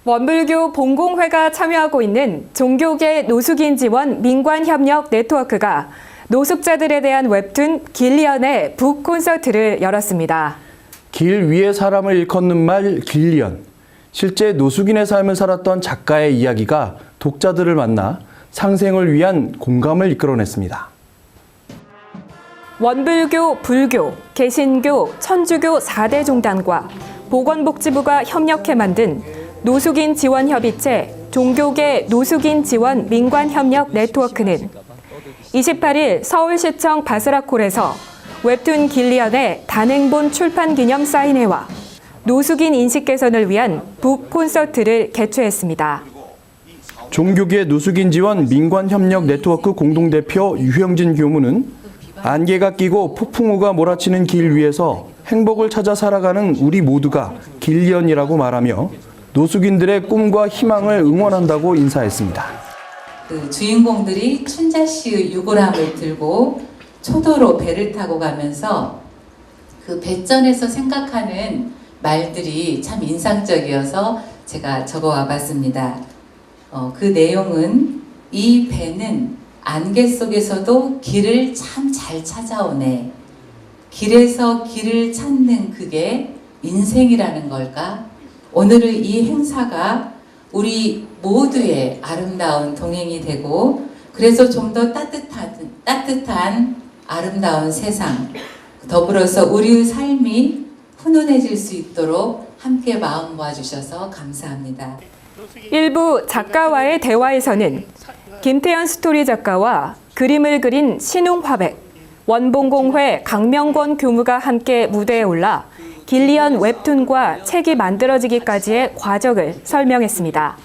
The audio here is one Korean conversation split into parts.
원불교 봉공회가 참여하고 있는 종교계 노숙인 지원 민관협력 네트워크가 노숙자들에 대한 웹툰 길리언의 북 콘서트를 열었습니다. 길 위에 사람을 일컫는 말 길리언. 실제 노숙인의 삶을 살았던 작가의 이야기가 독자들을 만나 상생을 위한 공감을 이끌어냈습니다. 원불교, 불교, 개신교, 천주교 4대 종단과 보건복지부가 협력해 만든 노숙인 지원협의체 종교계 노숙인 지원 민관협력 네트워크는 28일 서울시청 바스락홀에서 웹툰 길리언의 단행본 출판 기념 사인회와 노숙인 인식 개선을 위한 북 콘서트를 개최했습니다. 종교계 노숙인 지원 민관협력 네트워크 공동대표 유형진 교무는 안개가 끼고 폭풍우가 몰아치는 길 위에서 행복을 찾아 살아가는 우리 모두가 길리언이라고 말하며 노숙인들의 꿈과 희망을 응원한다고 인사했습니다. 주인공들이 춘자 씨의 유골함을 들고 초도로 배를 타고 가면서 그 배전에서 생각하는 말들이 참 인상적이어서 제가 적어와 봤습니다. 그 내용은 이 배는 안개 속에서도 길을 참 잘 찾아오네. 길에서 길을 찾는 그게 인생이라는 걸까? 오늘의 이 행사가 우리 모두의 아름다운 동행이 되고 그래서 좀 더 따뜻한 아름다운 세상 더불어서 우리의 삶이 훈훈해질 수 있도록 함께 마음 모아주셔서 감사합니다. 일부 작가와의 대화에서는 김태현 스토리 작가와 그림을 그린 신웅화백, 원봉공회 강명권 교무가 함께 무대에 올라 길리언 웹툰과 책이 만들어지기까지의 과정을 설명했습니다.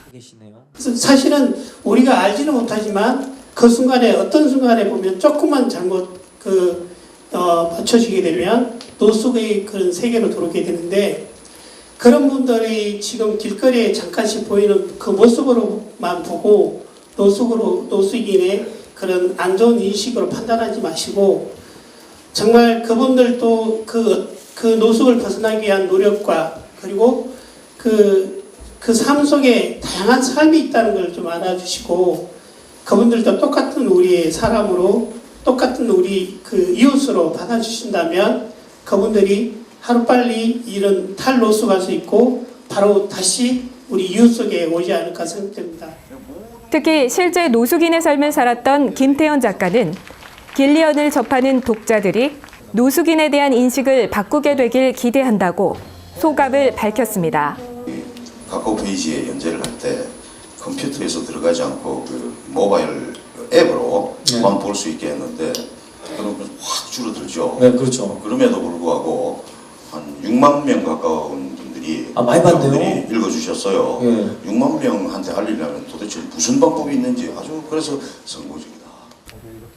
사실은 우리가 알지는 못하지만 그 순간에 어떤 순간에 보면 조금만 잘못 맞춰지게 되면 노숙의 그런 세계로 들어오게 되는데 그런 분들이 지금 길거리에 잠깐씩 보이는 그 모습으로만 보고 노숙인의 그런 안 좋은 인식으로 판단하지 마시고 정말 그분들도 그 노숙을 벗어나기 위한 노력과 그리고 그 삶 속에 다양한 삶이 있다는 걸 좀 알아주시고 그분들도 똑같은 우리의 사람으로 똑같은 우리 그 이웃으로 받아주신다면 그분들이 하루빨리 이런 탈노숙할 수 있고 바로 다시 우리 이웃 속에 오지 않을까 생각됩니다. 특히 실제 노숙인의 삶을 살았던 김태현 작가는 길리언을 접하는 독자들이 노숙인에 대한 인식을 바꾸게 되길 기대한다고 소감을 밝혔습니다. 각국 페이지에 연재를 할 때 컴퓨터에서 들어가지 않고 그 모바일 앱으로만 볼 수 있게 했는데 그러면 확 줄어들죠. 네, 그렇죠. 그럼에도 불구하고 한 6만 명 가까운 분들이 많이 봤네요. 읽어주셨어요. 네. 6만 명한테 알리려면 도대체 무슨 방법이 있는지 아주 그래서 성공적이다.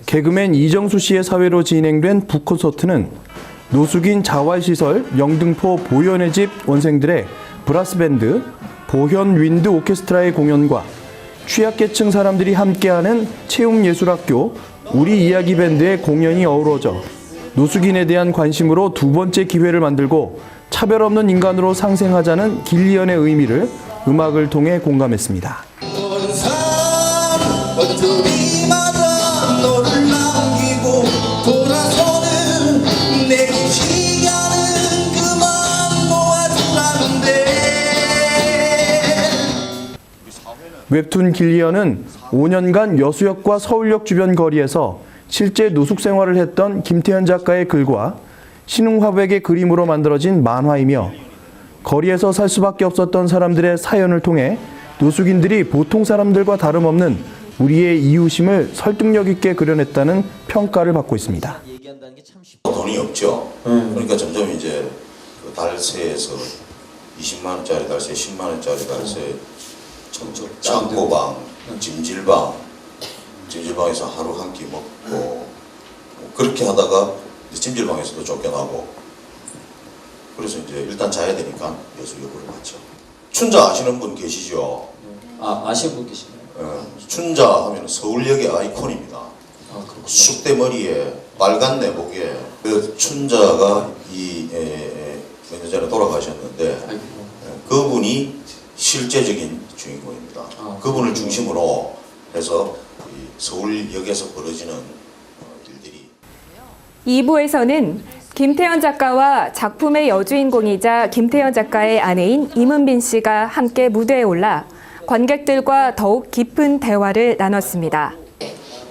개그맨 이정수 씨의 사회로 진행된 북 콘서트는 노숙인 자활시설 영등포 보현의 집 원생들의 브라스밴드 보현 윈드 오케스트라의 공연과 취약계층 사람들이 함께하는 체육예술학교 우리 이야기 밴드의 공연이 어우러져 노숙인에 대한 관심으로 두 번째 기회를 만들고 차별 없는 인간으로 상생하자는 길리언의 의미를 음악을 통해 공감했습니다. 웹툰 길리언은 5년간 여수역과 서울역 주변 거리에서 실제 노숙 생활을 했던 김태현 작가의 글과 신웅화백의 그림으로 만들어진 만화이며 거리에서 살 수밖에 없었던 사람들의 사연을 통해 노숙인들이 보통 사람들과 다름없는 우리의 이웃임을 설득력 있게 그려냈다는 평가를 받고 있습니다. 돈이 없죠. 그러니까 점점 이제 그 달새에서 20만 원짜리 달새, 10만 원짜리 달새 창고방, 찜질방에서 하루 한 끼 먹고 그렇게 하다가 찜질방에서도 쫓겨나고 그래서 이제 일단 자야 되니까 여수역으로 갔죠. 춘자 아시는 분 계시죠? 아시는 분 계시나요? 춘자 하면 서울역의 아이콘입니다. 쑥대머리에 빨간 내복에 그 춘자가 몇 년 전에 돌아가셨는데 그분이 실제적인 주인공입니다. 아, 그분을 중심으로 해서 이 서울역에서 벌어지는 일들이 2부에서는 김태현 작가와 작품의 여주인공이자 김태현 작가의 아내인 임은빈 씨가 함께 무대에 올라 관객들과 더욱 깊은 대화를 나눴습니다.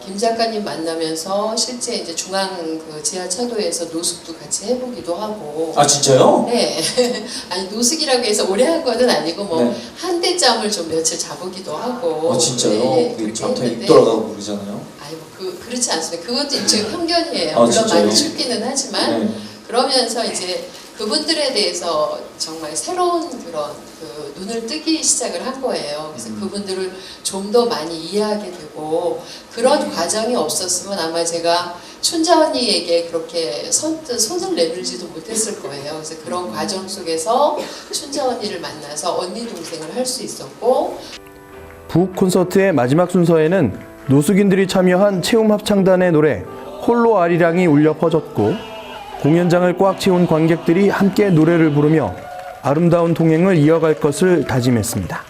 김 작가님 만나면서 실제 이제 중앙 그 지하차도에서 노숙도 같이 해보기도 하고. 아 진짜요? 네. 아니 노숙이라고 해서 오래 한 거는 아니고 뭐 네. 한 대 짬을 좀 며칠 자보기도 하고. 아 진짜요? 네, 그 그렇게 잠깐 했는데 입 돌아가고 그러잖아요. 아니 뭐 그렇지 않습니다. 그것도 일종의 편견이에요. 아, 물론 진짜요? 많이 춥기는 하지만 네. 그러면서 이제 그분들에 대해서 정말 새로운 그런 그 눈을 뜨기 시작을 한 거예요. 그래서 그분들을 좀 더 많이 이해하게 되고 그런 과정이 없었으면 아마 제가 춘자 언니에게 그렇게 선뜻 손을 내밀지도 못했을 거예요. 그래서 그런 과정 속에서 춘자 언니를 만나서 언니 동생을 할 수 있었고 북 콘서트의 마지막 순서에는 노숙인들이 참여한 체험 합창단의 노래 홀로 아리랑이 울려 퍼졌고 공연장을 꽉 채운 관객들이 함께 노래를 부르며 아름다운 동행을 이어갈 것을 다짐했습니다.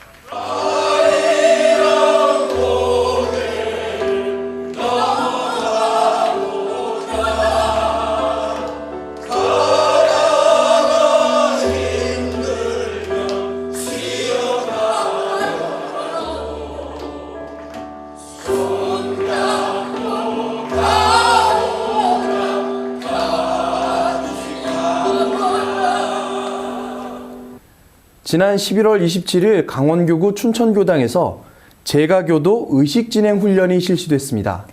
지난 11월 27일 강원교구 춘천교당에서 제가교도 의식진행 훈련이 실시됐습니다.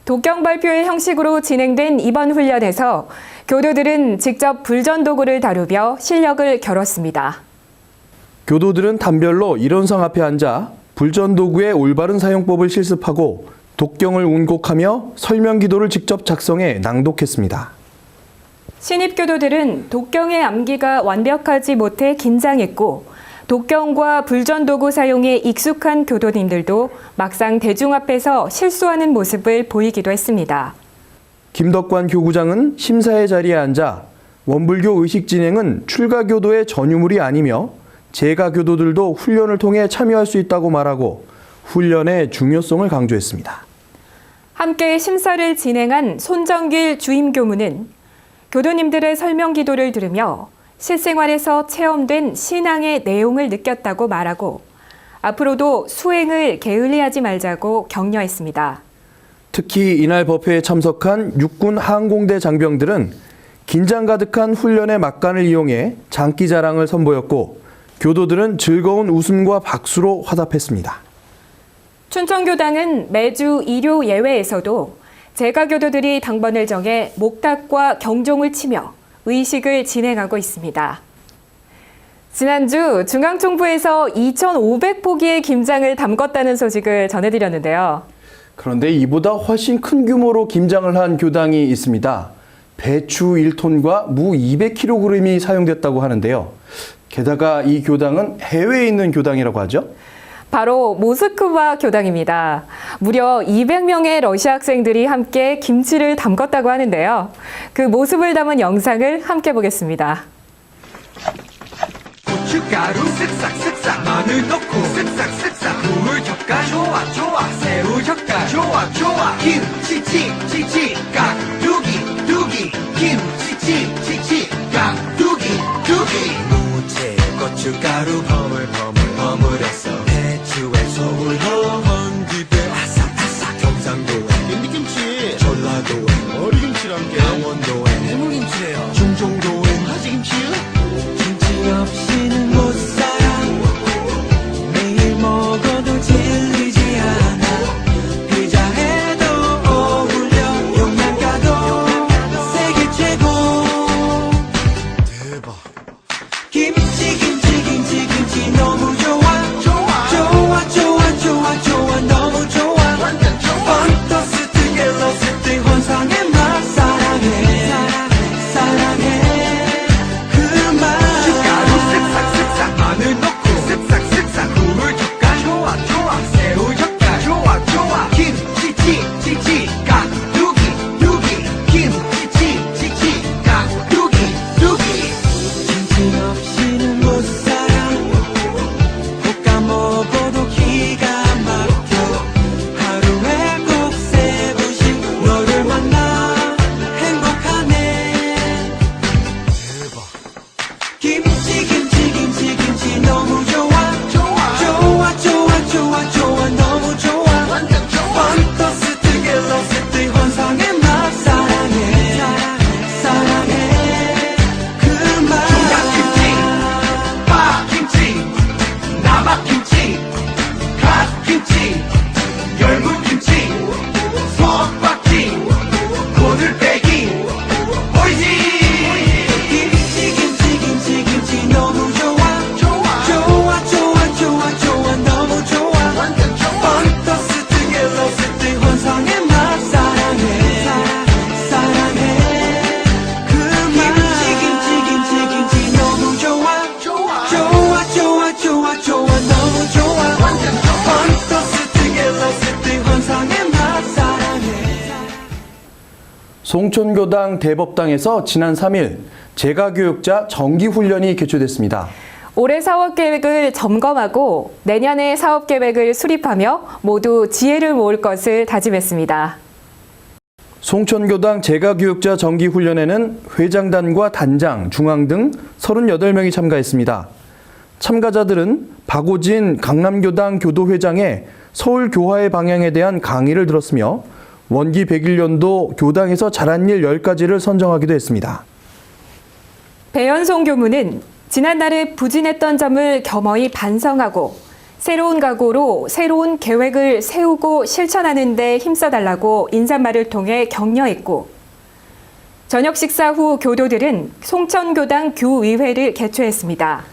독경 발표의 형식으로 진행된 이번 훈련에서 교도들은 직접 불전도구를 다루며 실력을 겨뤘습니다. 교도들은 단별로 일원상 앞에 앉아 불전도구의 올바른 사용법을 실습하고 독경을 운곡하며 설명기도를 직접 작성해 낭독했습니다. 신입교도들은 독경의 암기가 완벽하지 못해 긴장했고 독경과 불전도구 사용에 익숙한 교도님들도 막상 대중 앞에서 실수하는 모습을 보이기도 했습니다. 김덕관 교구장은 심사의 자리에 앉아 원불교 의식 진행은 출가교도의 전유물이 아니며 제가교도들도 훈련을 통해 참여할 수 있다고 말하고 훈련의 중요성을 강조했습니다. 함께 심사를 진행한 손정길 주임교무는 교도님들의 설명 기도를 들으며 실생활에서 체험된 신앙의 내용을 느꼈다고 말하고 앞으로도 수행을 게을리하지 말자고 격려했습니다. 특히 이날 법회에 참석한 육군 항공대 장병들은 긴장 가득한 훈련의 막간을 이용해 장기 자랑을 선보였고 교도들은 즐거운 웃음과 박수로 화답했습니다. 춘천교당은 매주 일요 예외에서도 제가교도들이 당번을 정해 목탁과 경종을 치며 의식을 진행하고 있습니다. 지난주 중앙총부에서 2,500포기의 김장을 담궜다는 소식을 전해드렸는데요. 그런데 이보다 훨씬 큰 규모로 김장을 한 교당이 있습니다. 배추 1톤과 무 200kg이 사용됐다고 하는데요. 게다가 이 교당은 해외에 있는 교당이라고 하죠? 바로 모스크바 교당입니다. 무려 200명의 러시아 학생들이 함께 김치를 담궜다고 하는데요. 그 모습을 담은 영상을 함께 보겠습니다. 고춧가루 쓱싹쓱싹 마늘 넣고 쓱싹쓱싹 물 젓갈 좋아 좋아 새우 젓갈 좋아 좋아 김치찌찌찌 깍두기 두기 김치찌찌찌 깍두기 두기 무채 고춧가루 버물버물버물해서 배추에 소울 넣은 뒤에 아삭아삭 경상도에 깻잎김치 전라도에 머리김치랑 강원도에 해물김치래요 중종도에 가지김치요 김치 없이는 못 살아 매일 먹어도 질리지 않아 피자해도 어울려 용량 가도 세계 최고 대박 김치 김치 김치 김치 너무 좋아 좋아 좋아 좋아 좋아 너무 좋아 완전 좋아 언더스트 옐로스트 환상의 맛 사랑해 사랑해 마늘 넣고 쓱싹쓱싹 국물 젓갈 좋아 좋아 새우 젓갈 좋아 좋아 김치찌찌찌 깍두기 두기 김치찌찌찌 깍두기 두기 김치 없이는 못 살아 송천교당 대법당에서 지난 3일 재가교육자 정기훈련이 개최됐습니다. 올해 사업 계획을 점검하고 내년에 사업 계획을 수립하며 모두 지혜를 모을 것을 다짐했습니다. 송천교당 재가교육자 정기훈련에는 회장단과 단장, 중앙 등 38명이 참가했습니다. 참가자들은 박오진 강남교당 교도회장의 서울교화의 방향에 대한 강의를 들었으며 원기 101년도 교당에서 잘한 일 10가지를 선정하기도 했습니다. 배현송 교무는 지난날에 부진했던 점을 겸허히 반성하고 새로운 각오로 새로운 계획을 세우고 실천하는 데 힘써달라고 인사말을 통해 격려했고, 저녁 식사 후 교도들은 송천교당 교의회를 개최했습니다.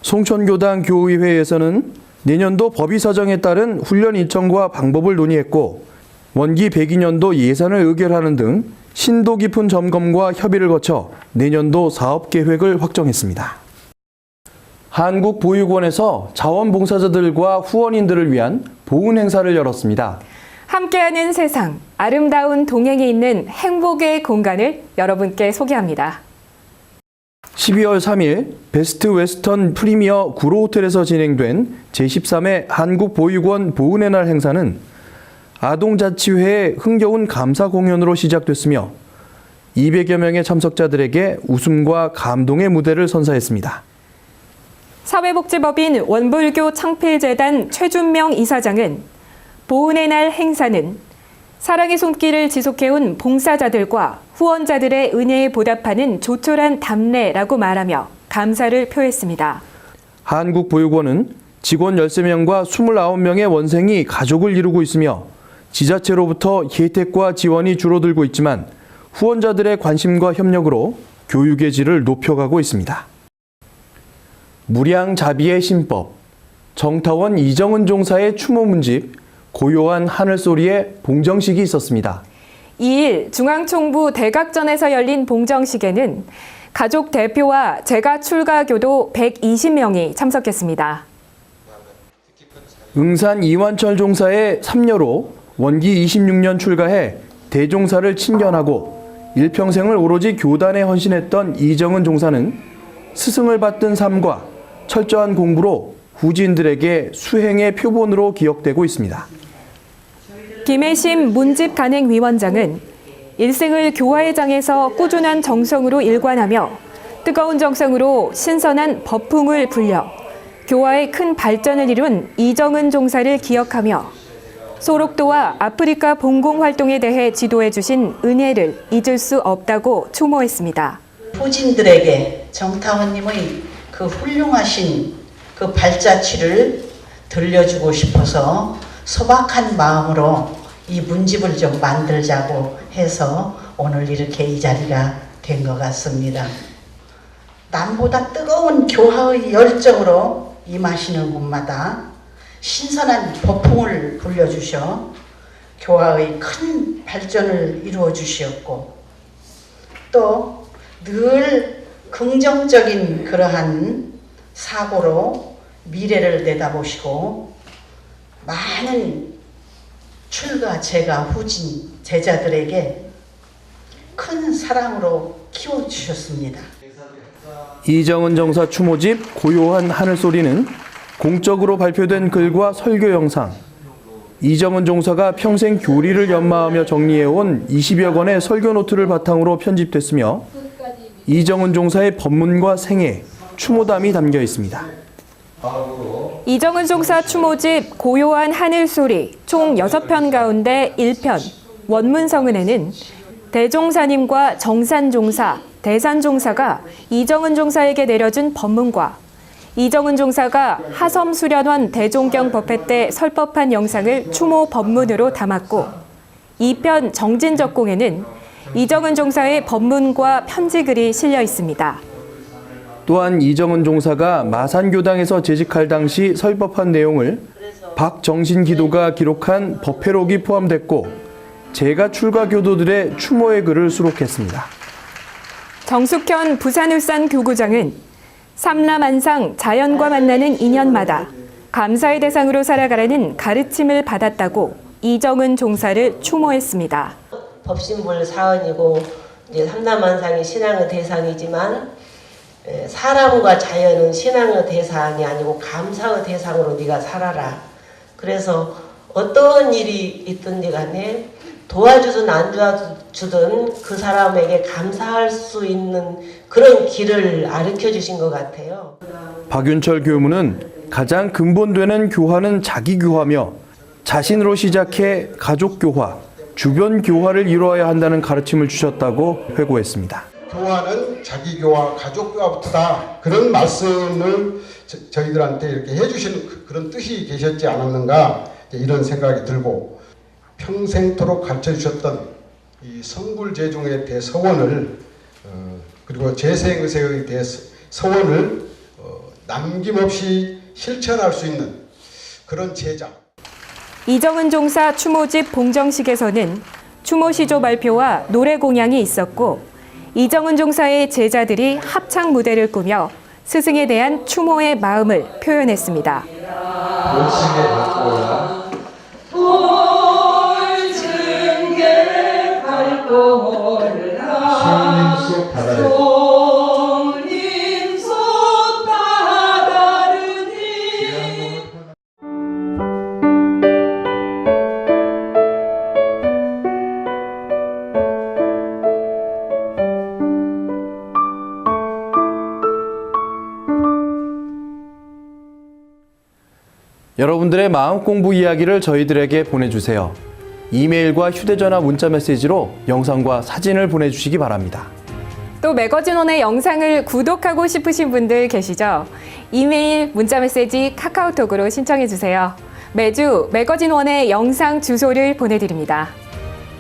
송천교당 교의회에서는 내년도 법의 사정에 따른 훈련 일정과 방법을 논의했고 원기 102년도 예산을 의결하는 등 심도 깊은 점검과 협의를 거쳐 내년도 사업 계획을 확정했습니다. 한국보육원에서 자원봉사자들과 후원인들을 위한 보훈 행사를 열었습니다. 함께하는 세상, 아름다운 동행이 있는 행복의 공간을 여러분께 소개합니다. 12월 3일 베스트 웨스턴 프리미어 구로호텔에서 진행된 제13회 한국보육원 보훈의 날 행사는 아동자치회의 흥겨운 감사 공연으로 시작됐으며 200여 명의 참석자들에게 웃음과 감동의 무대를 선사했습니다. 사회복지법인 원불교 창필재단 최준명 이사장은 보훈의 날 행사는 사랑의 손길을 지속해온 봉사자들과 후원자들의 은혜에 보답하는 조촐한 답례라고 말하며 감사를 표했습니다. 한국보육원은 직원 13명과 29명의 원생이 가족을 이루고 있으며 지자체로부터 혜택과 지원이 줄어들고 있지만 후원자들의 관심과 협력으로 교육의 질을 높여가고 있습니다. 무량자비의 신법, 정타원 이정은 종사의 추모 문집, 고요한 하늘소리의 봉정식이 있었습니다. 2일 중앙총부 대각전에서 열린 봉정식에는 가족 대표와 재가 출가교도 120명이 참석했습니다. 응산 이완철 종사의 3녀로 원기 26년 출가해 대종사를 친견하고 일평생을 오로지 교단에 헌신했던 이정은 종사는 스승을 받든 삶과 철저한 공부로 후진들에게 수행의 표본으로 기억되고 있습니다. 김혜심 문집간행위원장은 일생을 교화의 장에서 꾸준한 정성으로 일관하며 뜨거운 정성으로 신선한 법풍을 불려 교화의 큰 발전을 이룬 이정은 종사를 기억하며 소록도와 아프리카 봉공 활동에 대해 지도해 주신 은혜를 잊을 수 없다고 추모했습니다. 후진들에게 정타원님의 그 훌륭하신 그 발자취를 들려주고 싶어서 소박한 마음으로 이 문집을 좀 만들자고 해서 오늘 이렇게 이 자리가 된 것 같습니다. 남보다 뜨거운 교화의 열정으로 임하시는 곳마다 신선한 법풍을 불려주셔 교화의 큰 발전을 이루어 주시었고 또 늘 긍정적인 그러한 사고로 미래를 내다보시고 많은 출가 재가 후진 제자들에게 큰 사랑으로 키워주셨습니다. 이정은 정사 추모집 고요한 하늘소리는 공적으로 발표된 글과 설교 영상, 이정은 종사가 평생 교리를 연마하며 정리해온 20여 권의 설교 노트를 바탕으로 편집됐으며 이정은 종사의 법문과 생애, 추모담이 담겨 있습니다. 이정은 종사 추모집 고요한 하늘소리 총 6편 가운데 1편 원문성은에는 대종사님과 정산종사, 대산종사가 이정은 종사에게 내려준 법문과 이정은 종사가 하섬수련원 대종경 법회 때 설법한 영상을 추모 법문으로 담았고 2편 정진적공에는 이정은 종사의 법문과 편지글이 실려 있습니다. 또한 이정은 종사가 마산교당에서 재직할 당시 설법한 내용을 박정신 기도가 기록한 법회록이 포함됐고 재가 출가 교도들의 추모의 글을 수록했습니다. 정숙현 부산울산 교구장은 삼라만상 자연과 만나는 인연마다 감사의 대상으로 살아가라는 가르침을 받았다고 이정은 종사를 추모했습니다. 법신불 사언이고 이제 삼라만상이 신앙의 대상이지만 사람과 자연은 신앙의 대상이 아니고 감사의 대상으로 네가 살아라. 그래서 어떤 일이 있든지 간에 도와주든 안 도와주든 그 사람에게 감사할 수 있는 그런 길을 가르쳐 주신 것 같아요. 박윤철 교무는 가장 근본되는 교화는 자기 교화며 자신으로 시작해 가족 교화, 주변 교화를 이루어야 한다는 가르침을 주셨다고 회고했습니다. 교화는 자기 교화, 가족 교화부터다. 그런 말씀을 저희들한테 이렇게 해주시는 그런 뜻이 계셨지 않았는가 이런 생각이 들고 평생토록 가르쳐 주셨던 이 성불재중의 대서원을 그리고 재생의세의 대서원을 남김없이 실천할 수 있는 그런 제자. 이정은 종사 추모집 봉정식에서는 추모시조 발표와 노래 공양이 있었고 이정은 종사의 제자들이 합창 무대를 꾸며 스승에 대한 추모의 마음을 표현했습니다. 여러분들의 마음 공부 이야기를 저희들에게 보내주세요. 이메일과 휴대전화 문자 메시지로 영상과 사진을 보내주시기 바랍니다. 또 매거진원의 영상을 구독하고 싶으신 분들 계시죠? 이메일, 문자 메시지, 카카오톡으로 신청해 주세요. 매주 매거진원의 영상 주소를 보내드립니다.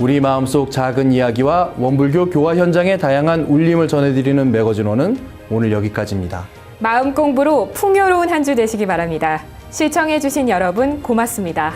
우리 마음속 작은 이야기와 원불교 교화 현장의 다양한 울림을 전해드리는 매거진원은 오늘 여기까지입니다. 마음 공부로 풍요로운 한 주 되시기 바랍니다. 시청해 주신 여러분 고맙습니다.